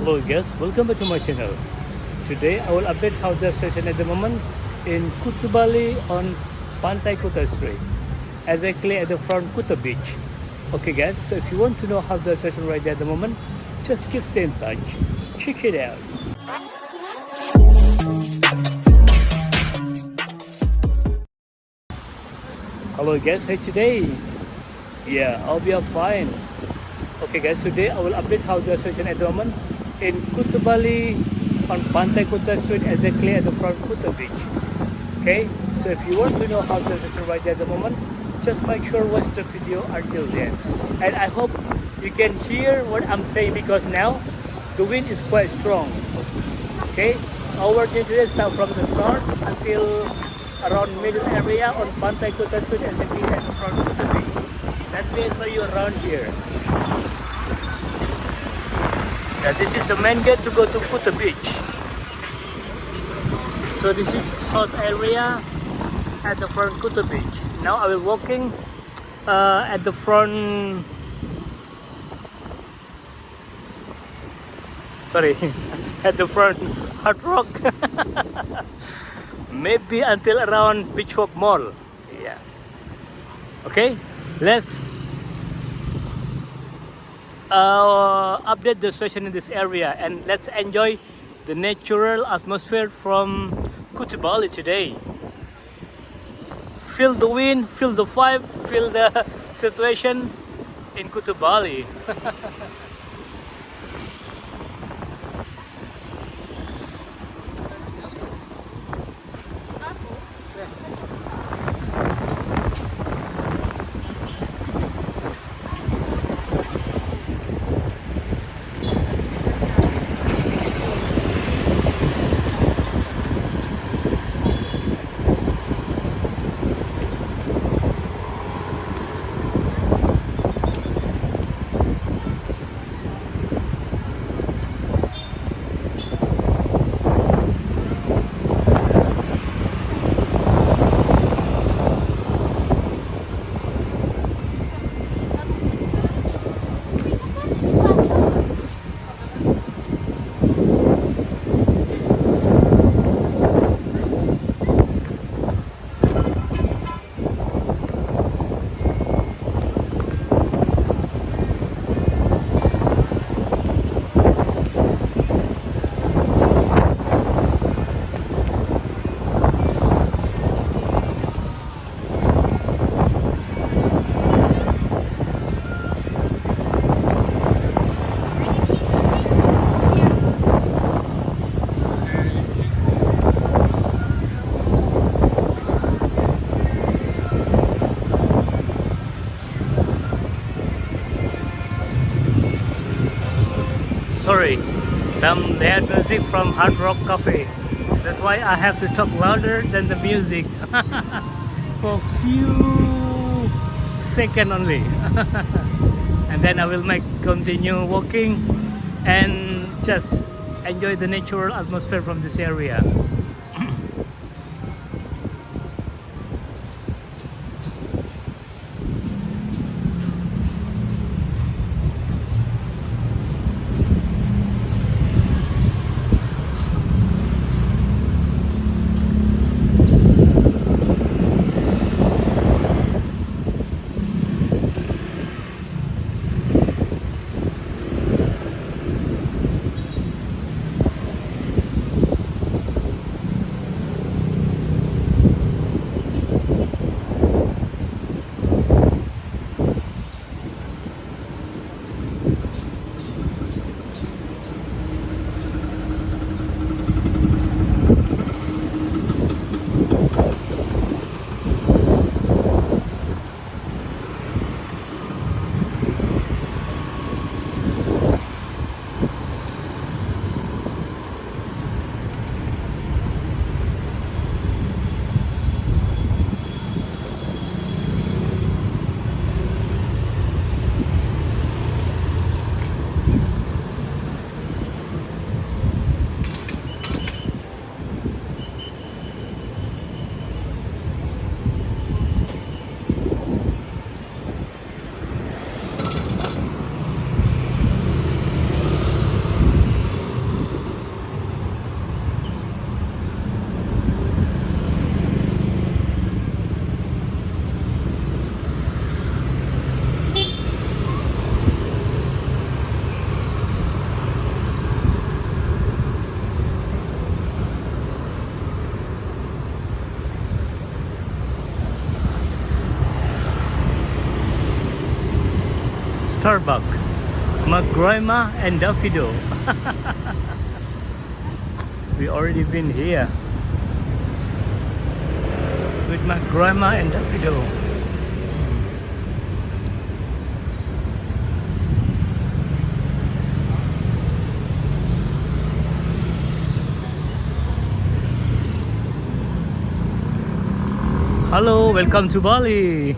Hello guys, welcome back to my channel. Today I will update how the situation at the moment in Kuta Bali on Pantai Kuta Street, exactly at the front Kuta Beach. Okay guys, so if you want to know how the situation right there at the moment, just keep stay in touch. Check it out. Hello guys, hey today. Yeah, I'll be fine. Okay guys, today I will update how the situation at the moment in Kuta Bali on Pantai Kuta Street, exactly at the front Kuta Beach. Okay, so if you want to know how the situation right there at the moment, just make sure watch the video until the end. And I hope you can hear what I'm saying because now the wind is quite strong. Okay, our journey starts from the start until around middle area on Pantai Kuta Street, exactly at the front Kuta Beach. Let me show you around here. Yeah, this is the main gate to go to Kuta Beach. So this is south area at the front Kuta Beach. Now I will walking at the front. Sorry, at the front Hard Rock. Maybe until around Beachwalk Mall. Yeah. Okay, let's update the situation in this area and let's enjoy the natural atmosphere from Kuta Bali today. Feel the wind, feel the vibe, feel the situation in Kuta Bali. Sorry, some bad music from Hard Rock Cafe. That's why I have to talk louder than the music for few seconds only. And then I will continue walking and just enjoy the natural atmosphere from this area. Starbucks. My grandma and Daffodil. We already been here with my grandma and Daffodil. Hello, welcome to Bali.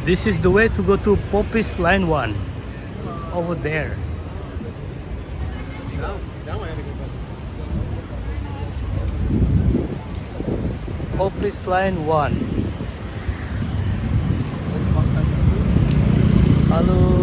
This is the way to go to Popis Line 1 over there. Popis Line 1. Hello.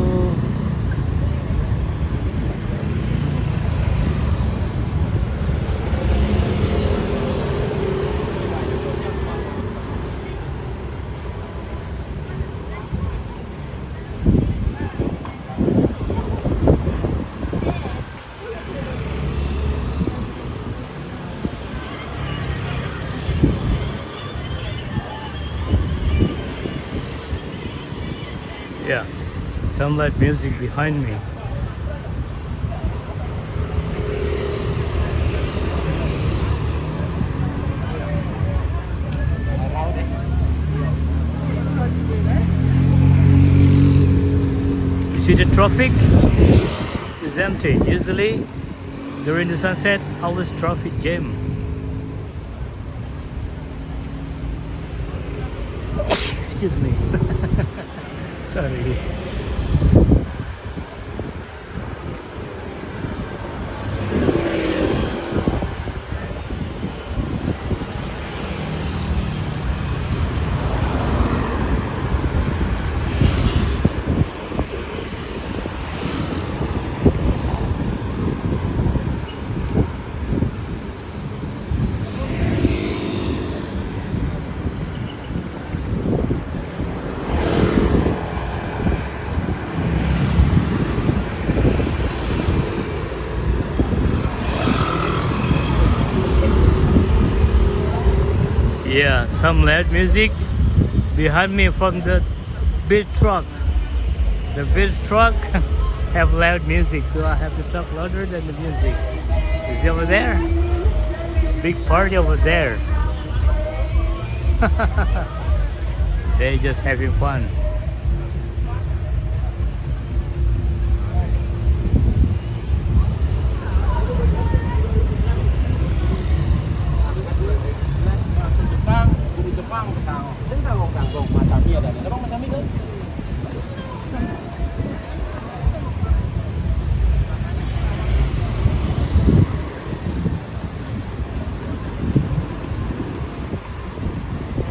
Yeah, some light music behind me. You see the traffic is empty. Usually during the sunset, always traffic jam. Excuse me. Sorry. Yeah, some loud music behind me from the beach truck. The beach truck have loud music, so I have to talk louder than the music. Is it over there? Big party over there. They just having fun.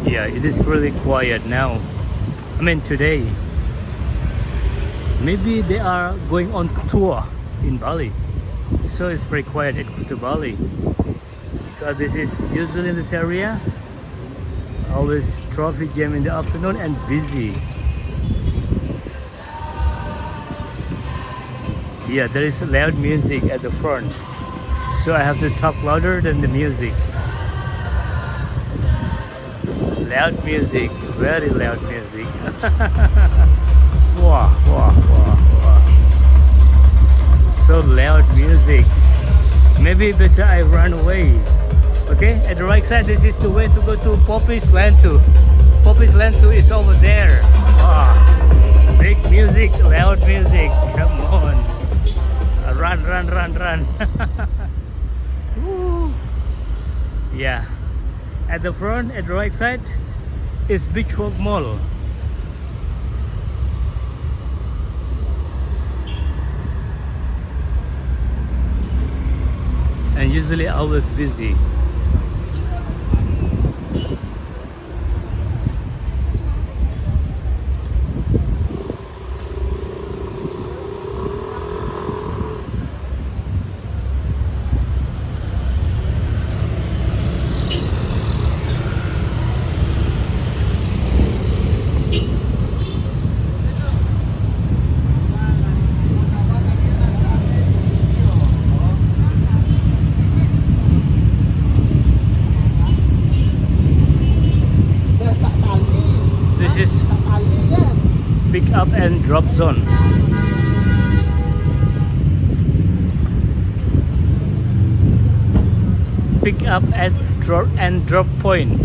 Yeah, it is really quiet now. I mean today. Maybe they are going on tour in Bali. So it's very quiet at Kuta Bali. Because this is usually in this area, always traffic jam in the afternoon and busy. Yeah, there is loud music at the front. So I have to talk louder than the music. Loud music, very loud music. Wow, wow, wow, wow. So loud music. Maybe better I run away. Okay, at the right side, this is the way to go to Poppy's Land 2. Poppy's Land 2 is over there. Wow. Big music, loud music. Come on. Run, run, run, run. Woo. Yeah. At the front, at the right side, is Beachwalk Mall. And usually always busy. This is pick up and drop zone. Pick up and drop point.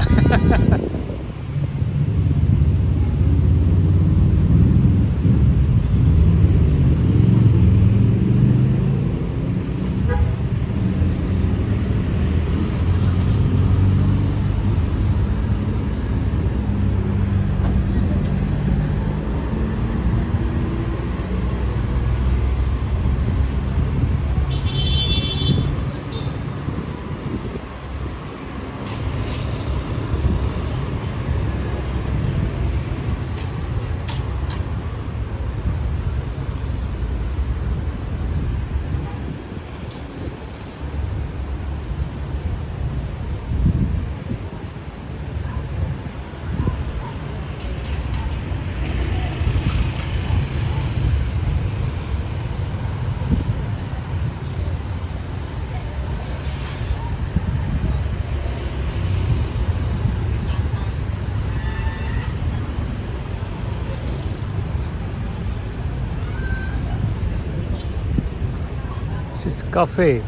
This is cafe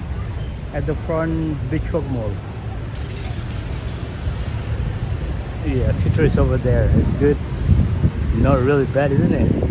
at the front Beachwalk Mall. Yeah, future is over there. It's good. Not really bad, isn't it?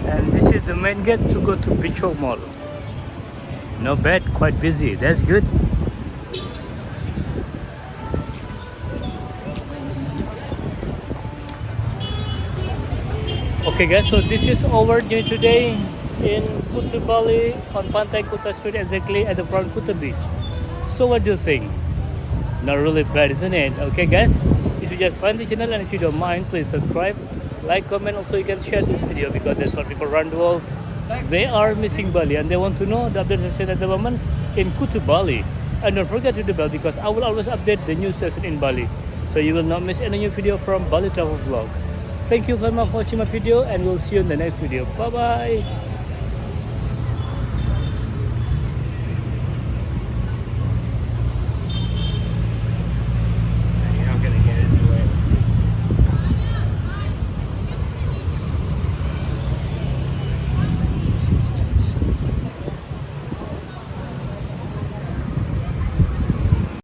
And this is the main gate to go to Beachwalk Mall. Not bad, quite busy. That's good. Okay guys, so this is our journey today in Kuta Bali on Pantai Kuta Street, exactly at the front Kuta Beach. So what do you think? Not really bad, isn't it? Okay guys, if you just find the channel and if you don't mind, please subscribe, like, comment. Also you can share this video because there's some people around the world, they are missing Bali and they want to know the updates at the moment in Kuta Bali. And don't forget to hit the bell because I will always update the new session in Bali, so you will not miss any new video from Bali Travel Vlog. Thank you very much for watching my video and we'll see you in the next video. Bye bye.